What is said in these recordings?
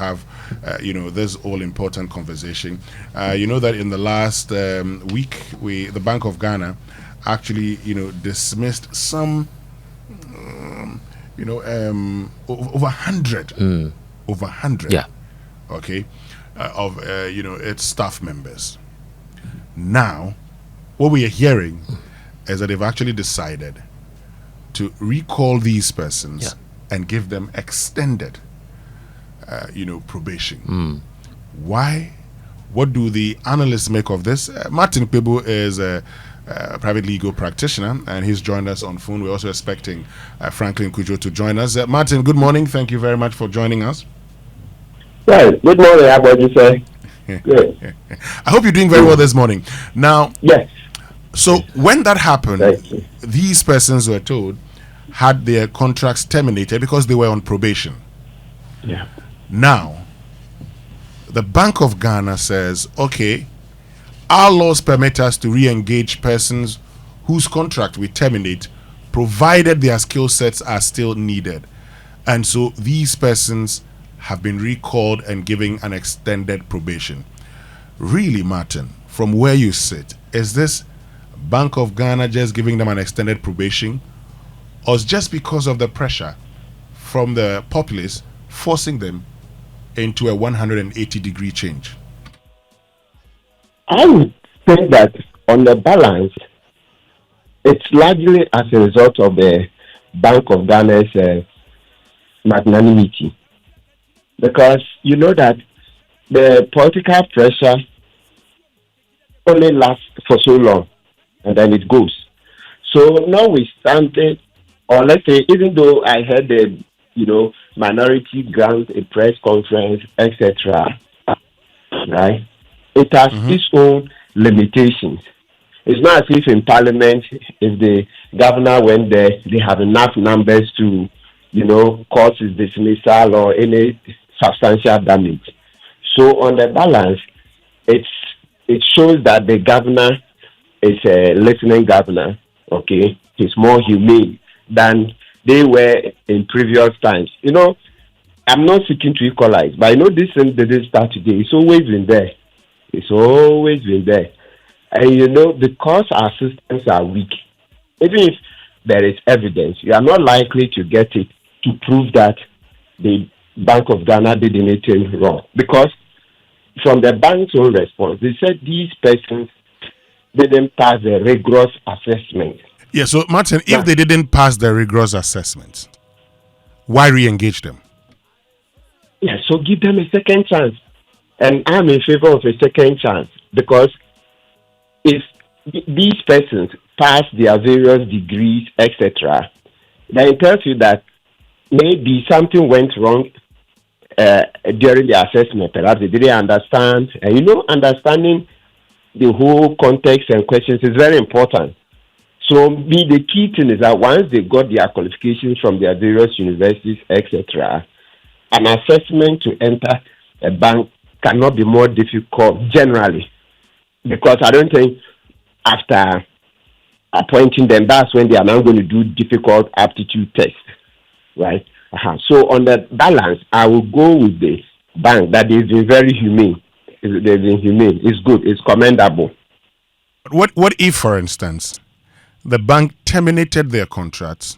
have, this all important conversation. You know that in the last week, the Bank of Ghana actually, dismissed some, over 100, over 100, Yeah. okay, of, its staff members. Now, what we are hearing is that they've actually decided to recall these persons and give them extended, probation. Why? What do the analysts make of this? Martin Kpebu is a private legal practitioner, and he's joined us on phone. We're also expecting Franklin Cudjoe to join us. Martin, good morning. Thank you very much for joining us. Right. Good morning. How about you, sir? Good. I hope you're doing very well this morning. Now, Yes. so when that happened, Thank you. these persons were told had their contracts terminated because they were on probation. Yeah. Now, the Bank of Ghana says, okay, our laws permit us to re-engage persons whose contract we terminate, provided their skill sets are still needed. And so these persons have been recalled and given an extended probation. Really, Martin, from where you sit, is this Bank of Ghana just giving them an extended probation, or is just because of the pressure from the populace forcing them into a 180-degree change? I would think that on the balance, it's largely as a result of the Bank of Ghana's magnanimity. Because you know that the political pressure only lasts for so long and then it goes. So notwithstanding, or let's say, even though I heard the minority grant a press conference, etc., right? It has its own limitations. It's not as if in Parliament, if the governor went there, they have enough numbers to, cause his dismissal or any substantial damage. So on the balance, it shows that the governor is a listening governor. Okay, he's more humane than they were in previous times. I'm not seeking to equalize, but this thing didn't start today. It's always been there. It's always been there. And because our systems are weak, even if there is evidence, you are not likely to get it to prove that the Bank of Ghana did anything wrong. Because from the bank's own response, they said these persons didn't pass the rigorous assessment. Yeah, so Martin, if they didn't pass the rigorous assessments, why re-engage them? Yeah, so give them a second chance. And I'm in favor of a second chance because if these persons pass their various degrees, etc., then it tells you that maybe something went wrong during the assessment. Perhaps they didn't understand. And understanding the whole context and questions is very important. So the key thing is that once they got their qualifications from their various universities, etc., an assessment to enter a bank cannot be more difficult generally, because I don't think after appointing them, that's when they are now going to do difficult aptitude tests, right? So on the balance, I will go with the bank that is very humane. They've been humane. It's good. It's commendable. What if, for instance, the bank terminated their contracts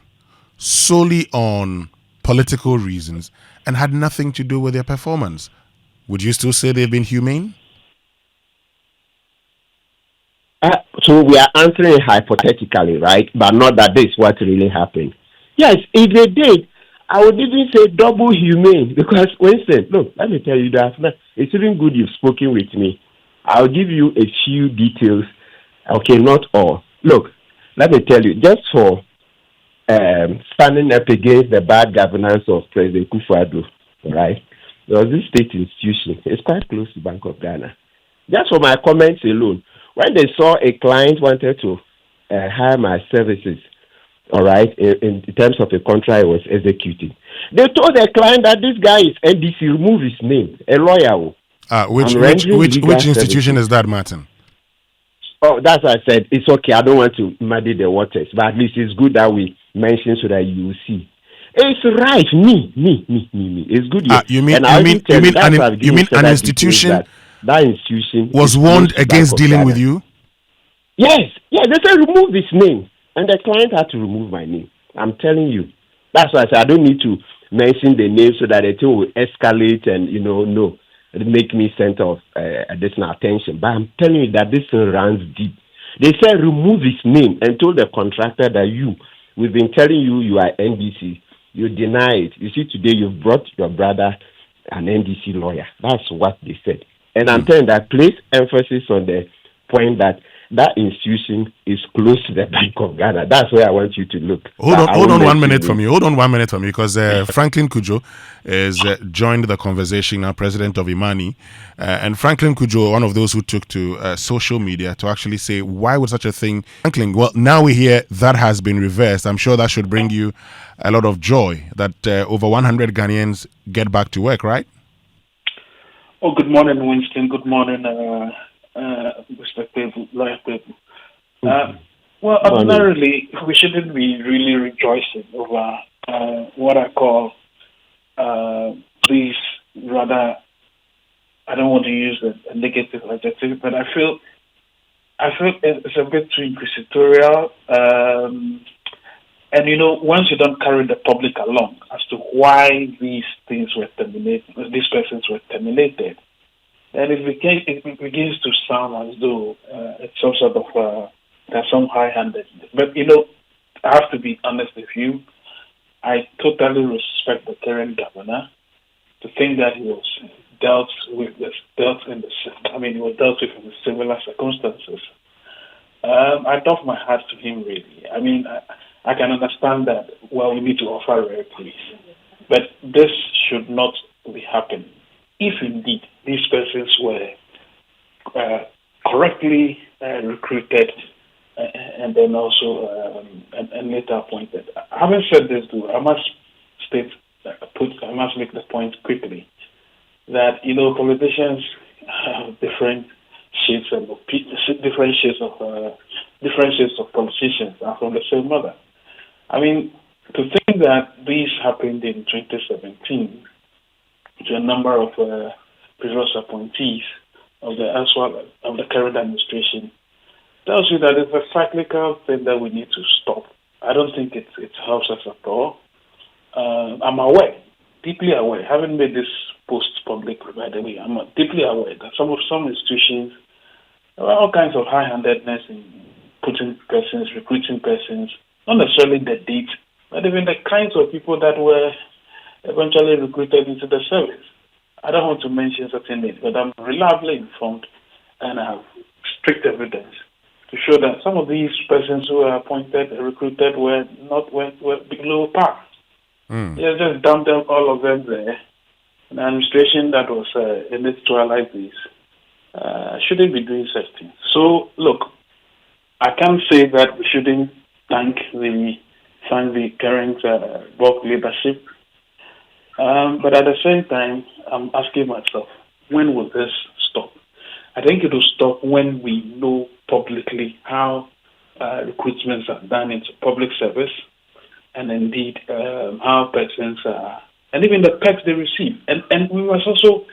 solely on political reasons and had nothing to do with their performance? Would you still say they've been humane? So we are answering hypothetically, right? But not that this is what really happened. Yes, if they did, I would even say double humane. Because, Winston, look, let me tell you that it's even good you've spoken with me. I'll give you a few details. Okay, not all. Look, let me tell you, just for standing up against the bad governance of President Kufuor, right? There was this state institution. It's quite close to Bank of Ghana. Just for my comments alone, when they saw a client wanted to hire my services, all right, in terms of a contract I was executing, they told the client that this guy is NDC, remove his name, a lawyer. Which institution is that, Martin? Oh, that's what I said. It's okay. I don't want to muddy the waters, but at least it's good that we mention so that you will see. It's right. Me. It's good. Yeah. You mean And you I mean even you tell you mean that's why I've given an further details institution that that institution is was close warned to Bank against of dealing with Ghana. you? Yes. Yeah, they said remove his name. And the client had to remove my name. I'm telling you. That's why I said I don't need to mention the name so that the thing will escalate and, no, it make me center of additional attention. But I'm telling you that this thing runs deep. They said remove his name and told the contractor that we've been telling you are NDC. You deny it. You see, today you've brought your brother, an NDC lawyer. That's what they said. And I'm telling that place emphasis on the point that institution is close to the Bank of Ghana. That's where I want you to look. Hold on 1 minute from you. Hold on 1 minute from you, because Franklin Cudjoe is joined the conversation now, president of Imani. And Franklin Cudjoe, one of those who took to social media to actually say, why would such a thing? Franklin, well, now we hear that has been reversed. I'm sure that should bring you a lot of joy that over 100 Ghanaians get back to work, right? Oh, good morning, Winston. Good morning, Mr. Kpebu, Lawyer Kpebu. Well, ordinarily, we shouldn't be really rejoicing over what I call these rather, I don't want to use a negative adjective, but I feel it's a bit too inquisitorial. And once you don't carry the public along as to why these things were terminated, these persons were terminated, then it begins to sound as though it's some sort of there's some high-handedness. But I have to be honest with you. I totally respect the current governor to think that he was dealt with in the similar circumstances. I doff my hat to him, really. I mean, I can understand that, well, we need to offer reparations. But this should not be happening. If indeed these persons were correctly recruited and then also and later appointed. Having said this, though, I must make the point quickly that politicians have different shades of politicians are from the same mother. I mean, to think that this happened in 2017 to a number of previous appointees of the current administration tells you that it's a cyclical thing that we need to stop. I don't think it helps us at all. I'm aware, deeply aware, haven't made this post public, by the way, I'm deeply aware that some institutions, there are all kinds of high-handedness in recruiting persons, not necessarily the date, but even the kinds of people that were eventually recruited into the service. I don't want to mention certain names, but I'm reliably informed and I have strict evidence to show that some of these persons who were appointed and recruited were below par. They just dumped them, all of them there. An administration that was in its twilight days shouldn't be doing such things. So, look, I can't say that we shouldn't thank the current BoG leadership, but at the same time, I'm asking myself, when will this stop? I think it will stop when we know publicly how recruitments are done into public service, and indeed how persons are, and even the perks they receive. And we must also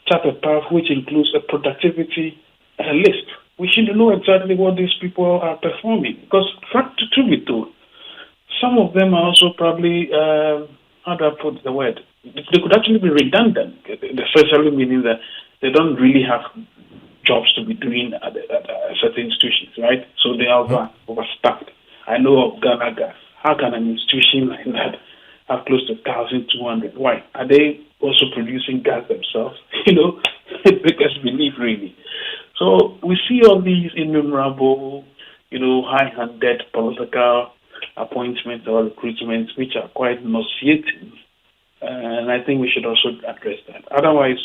chart a path which includes a productivity list. We should know exactly what these people are performing. Because, truth be told, some of them are also probably, how do I put the word? They could actually be redundant, essentially meaning that they don't really have jobs to be doing at certain institutions, right? So they are overstaffed. I know of Ghana Gas. How can an institution like that have close to 1,200? Why? Are they also producing gas themselves? It makes us believe, really. So we see all these innumerable, high-handed political appointments or recruitments, which are quite nauseating. And I think we should also address that. Otherwise,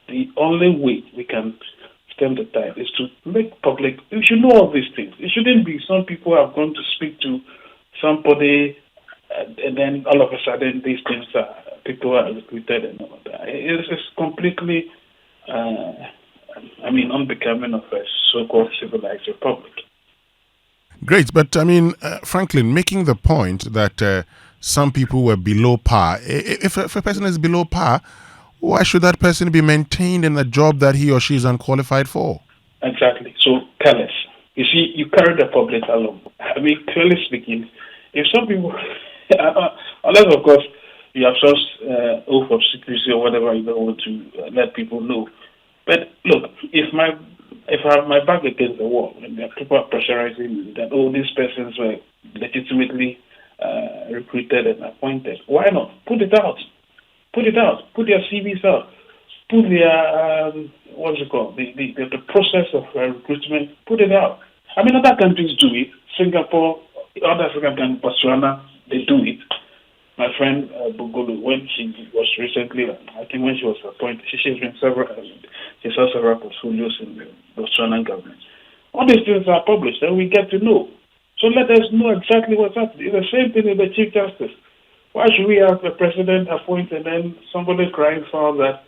the only way we can stem the tide is to make public. We should know all these things. It shouldn't be some people are going to speak to somebody, and then all of a sudden these things people are recruited and all that. It's completely, unbecoming of a so-called civilized republic. Great, but Franklin, making the point that some people were below par. If a person is below par, why should that person be maintained in a job that he or she is unqualified for? Exactly. So careless. You see, you carry the public along. I mean, clearly speaking, if some people, unless of course you have such oath of secrecy or whatever, you don't want to let people know. But look, if I have my back against the wall and people are pressurizing me that these persons were legitimately recruited and appointed, why not put it out? Put it out. Put their CVs out. Put their what's it called? The process of recruitment. Put it out. I mean, other countries do it. Singapore, other African countries, Botswana, they do it. My friend Bugolo, when she was recently, I think when she was appointed, she's been she saw several portfolios in the Botswana government. All these things are published, and we get to know. So let us know exactly what's happening. It's the same thing with the Chief Justice. Why should we have the president appointed and then somebody crying foul that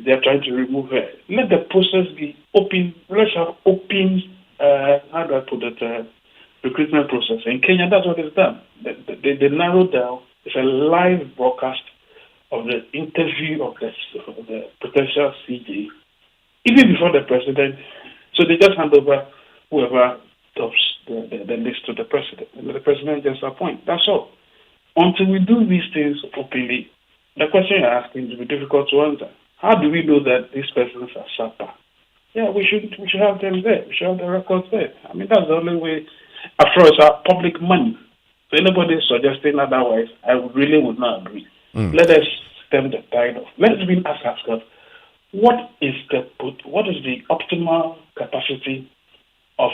they're trying to remove her? Let the process be open. Let's have open, how do I put it, recruitment process. In Kenya, that's what is done. They narrow down. It's a live broadcast of the interview of the potential CJ, even before the president. So they just hand over whoever tops the list to the president, and the president just appoints. That's all. Until we do these things openly, the question you're asking will be difficult to answer. How do we know that these persons are sharper? Yeah, we should have them there. We should have the records there. I mean, that's the only way. After all, it's our public money. So anybody suggesting otherwise, I really would not agree. Let us stem the tide of. Let's even ask ourselves, what is the optimal capacity of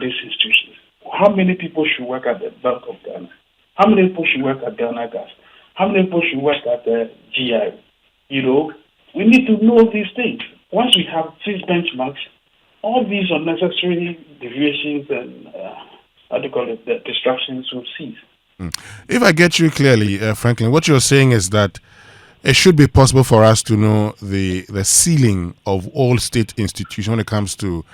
these institutions? How many people should work at the Bank of Ghana? How many people should work at Ghana Gas? How many people should work at the GI? We need to know these things. Once we have these benchmarks, all these unnecessary deviations and the distractions will cease. If I get you clearly, Franklin, what you're saying is that it should be possible for us to know the ceiling of all state institutions when it comes to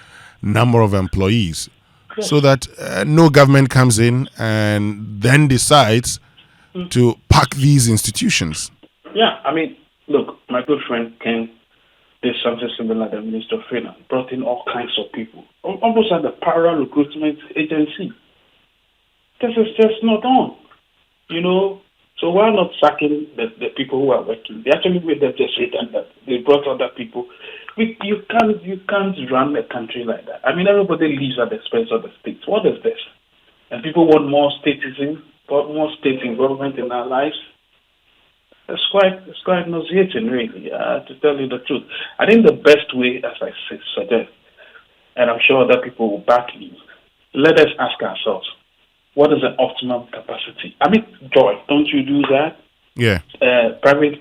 number of employees, yes, so that no government comes in and then decides to pack these institutions. Yeah, I mean, look, my good friend Ken did something similar. The Minister of Finance brought in all kinds of people, almost like the parallel recruitment agency. This is just not on, So why not sacking the people who are working? They actually made them just redundant. They brought other people. You can't run a country like that. I mean, everybody lives at the expense of the states. What is this? And people want more statism, more state involvement in our lives. It's quite nauseating, really, to tell you the truth. I think the best way, as I suggest, and I'm sure other people will back me, let us ask ourselves, what is the optimum capacity? I mean, Joy, don't you do that? Yeah. Private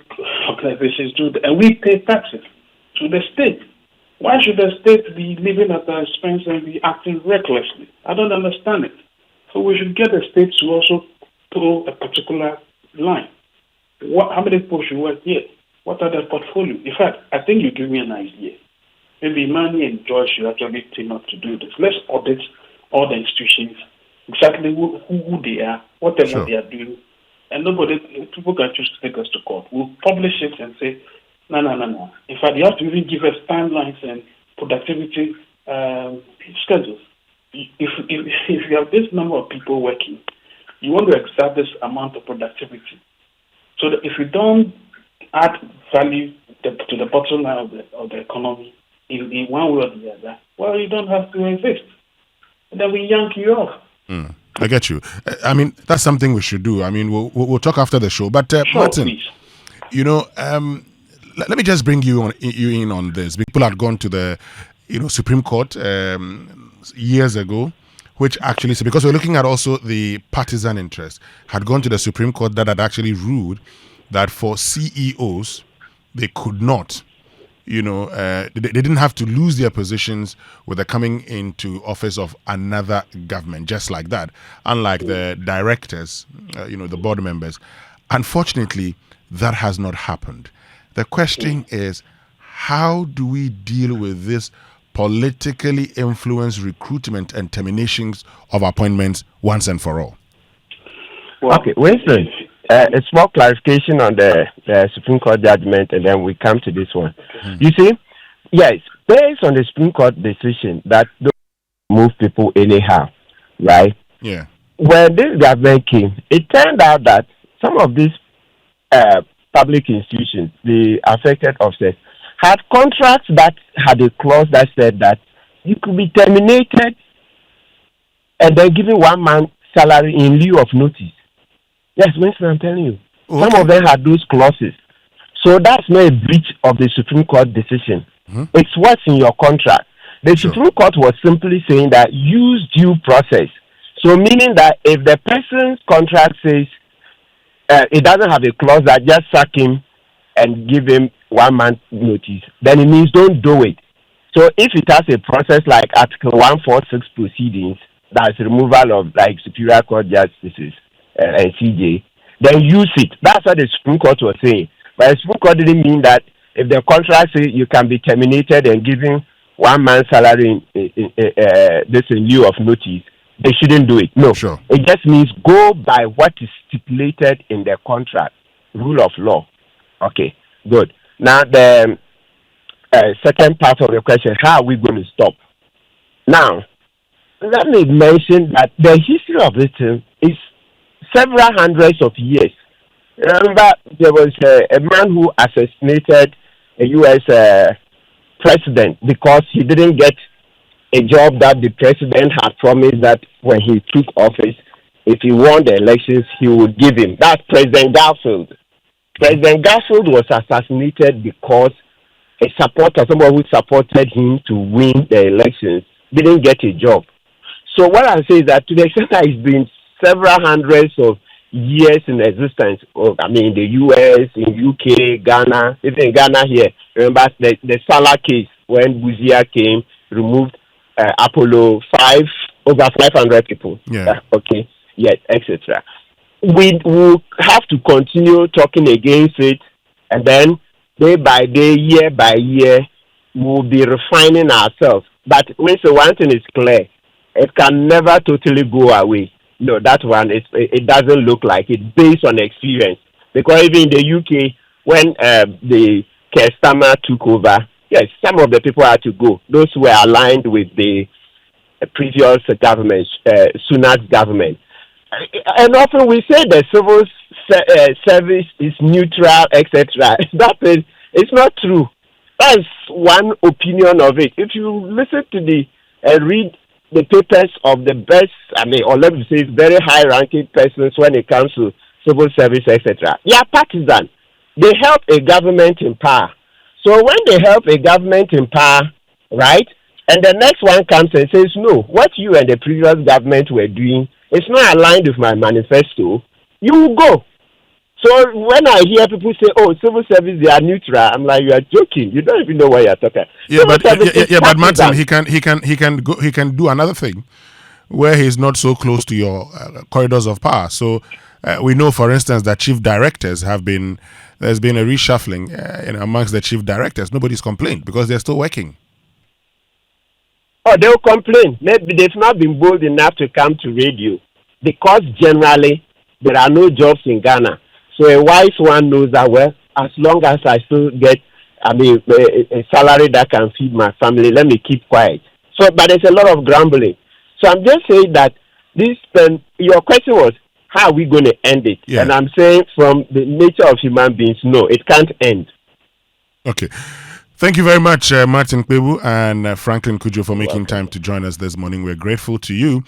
organizations do that. And we pay taxes to the state. Why should the state be living at our expense and be acting recklessly? I don't understand it. So we should get the state to also throw a particular line. How many people should work here? What are their portfolio? In fact, I think you give me an idea. Maybe Manny and Joy should actually team up to do this. Let's audit all the institutions, exactly who they are, whatever they are doing, and people can choose to take us to court. We'll publish it and say, no. In fact, you have to even give us timelines and productivity schedules. If you have this number of people working, you want to exact this amount of productivity. So that if you don't add value to the bottom line of the economy in one way or the other, well, you don't have to exist. And then we yank you off. I get you. I mean, that's something we should do. I mean, we'll talk after the show. But sure, Martin, please. Let me just bring you in on this. People had gone to the Supreme Court years ago, which actually, so because we're looking at also the partisan interest, had gone to the Supreme Court that had actually ruled that for CEOs, they could not, they didn't have to lose their positions with the coming into office of another government, just like that, unlike the directors, the board members. Unfortunately, that has not happened. The question is, how do we deal with this politically influenced recruitment and terminations of appointments once and for all? Well, Okay, Winston, a small clarification on the Supreme Court judgment, and then we come to this one. You see, yes, based on the Supreme Court decision that don't move people anyhow, right? Yeah. When this government came, it turned out that some of these public institutions, the affected officers, had contracts that had a clause that said that you could be terminated and then given 1 month salary in lieu of notice. Yes, Winston, I'm telling you. Okay. Some of them had those clauses. So that's not a breach of the Supreme Court decision. It's what's in your contract. The Supreme Court was simply saying that use due process. So meaning that if the person's contract says it doesn't have a clause that just sack him and give him 1 month notice, then it means don't do it. So if it has a process like Article 146 proceedings, that's removal of like Superior Court justices and CJ, then use it. That's what the Supreme Court was saying. But the Supreme Court didn't mean that if the contract says you can be terminated and given 1 month salary this in lieu of notice, they shouldn't do it. No. Sure. It just means go by what is stipulated in the contract, rule of law. Okay, good. Now the second part of the question, how are we going to stop? Now, let me mention that the history of this thing is several hundreds of years. Remember, there was a man who assassinated a U.S. president because he didn't get a job that the president had promised that when he took office, if he won the elections, he would give him. That's President Garfield. President Garfield was assassinated because a supporter, someone who supported him to win the elections, didn't get a job. So what I say is that to the extent that it's been several hundreds of years in existence, in the US, in UK, Ghana, even in Ghana here, remember the Salah case when Buzia came, removed Apollo 5, over 500 people. Yeah. Okay, yes, etc. We will have to continue talking against it, and then day by day, year by year, we'll be refining ourselves. But one thing is clear, it can never totally go away. No, that one, it doesn't look like it based on experience. Because even in the UK, when the Keir Starmer took over, yes, some of the people had to go. Those who were aligned with the previous government, Sunak's government. And often we say the civil service is neutral, etc. It's not true. That's one opinion of it. If you listen to read the papers of the best, or let me say very high-ranking persons when it comes to civil service, etc. They are partisan. They help a government in power. So when they help a government in power, right, and the next one comes and says, no, what you and the previous government were doing is not aligned with my manifesto, you will go. So when I hear people say, "Oh, civil service they are neutral," I'm like, "You are joking. You don't even know what you are talking." Yeah, but Martin, he can do another thing where he's not so close to your corridors of power. So we know, for instance, that chief directors there's been a reshuffling amongst the chief directors. Nobody's complained because they're still working. Oh, they'll complain. Maybe they've not been bold enough to come to radio because generally there are no jobs in Ghana. So a wise one knows that, well, as long as I still get, a salary that can feed my family, let me keep quiet. So, but there's a lot of grumbling. So I'm just saying that your question was, how are we going to end it? Yeah. And I'm saying from the nature of human beings, no, it can't end. Okay. Thank you very much, Martin Kpebu and Franklin Cudjoe, for making time to join us this morning. We're grateful to you.